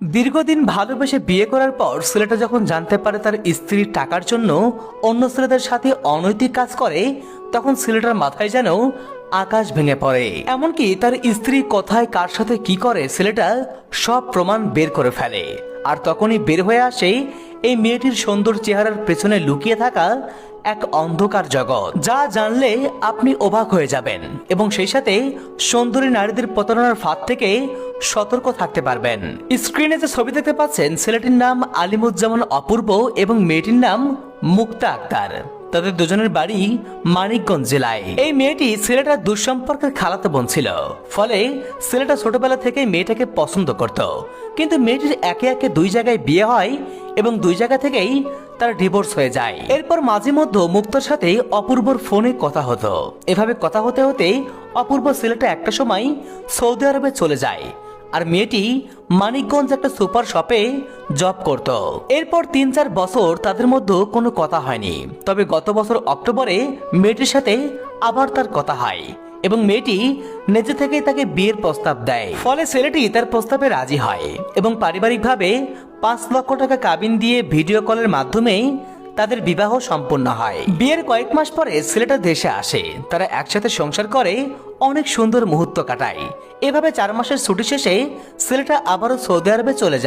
দীর্ঘদিন ভালোবেসে বিয়ে করার পর ছেলেটা যখন জানতে পারে তার স্ত্রীর টাকার জন্য অন্য ছেলেদের সাথে অনৈতিক কাজ করে, তখন ছেলেটার মাথায় যেন আকাশ ভেঙে পড়ে। এমনকি তার স্ত্রী কোথায় কার সাথে কি করে ছেলেটা সব প্রমাণ বের করে ফেলে। আর তখনই বের হয়ে আসে এই মেয়েটির সুন্দর চেহারার পেছনে লুকিয়ে থাকা এক অন্ধকার জগৎ, যা জানলে আপনি অবাক হয়ে যাবেন এবং সেই সাথে সুন্দরী নারীদের প্রতারণার ফাঁদ থেকে সতর্ক থাকতে পারবেন। স্ক্রিনে যে ছবি দেখতে পাচ্ছেন, ছেলেটির নাম আলিমুজ্জামান অপূর্ব এবং মেয়েটির নাম মুক্তা আক্তার। তাদের দুজনের বাড়ি মানিকগঞ্জ জেলায়। এই মেয়েটি ছেলেটার দুঃসম্পর্কের খালাতো বোন ছিল, ফলে ছেলেটা ছোটবেলা থেকে মেয়েটাকে পছন্দ করত। কিন্তু মেয়েটির একে একে দুই জায়গায় বিয়ে হয় এবং দুই জায়গা থেকেই তার ডিভোর্স হয়ে যায়। এরপর মাঝে মধ্যে মুক্তার সাথে অপূর্বর ফোনে কথা হতো। এভাবে কথা হতে হতে অপূর্ব ছেলেটা একটা সময় সৌদি আরবে চলে যায়, আর মেয়েটি মানিকগঞ্জ একটা সুপার শপে জব করত। এরপর ৩-৪ বছর তাদের মধ্যে কোনো কথা হয়নি। তবে গত বছর অক্টোবরে মেয়েটির সাথে আবার তার কথা হয় এবং মেয়েটি নিজে থেকেই তাকে বিয়ের প্রস্তাব দেয়। ফলে ছেলেটি তার প্রস্তাবে রাজি হয় এবং পারিবারিকভাবে ৫ লক্ষ টাকা কাবিন দিয়ে ভিডিও কলের মাধ্যমে তাদের বিবাহ সম্পন্ন হয়। বিয়ের কয়েক মাস পরে ছেলেটা দেশে আসে। তারা একসাথে সংসার করে অনেক সুন্দর মুহূর্ত কাটায়। এভাবে ৪ মাসের ছুটি শেষে ছেলেটা আবারও সৌদি আরবে চলে যায়।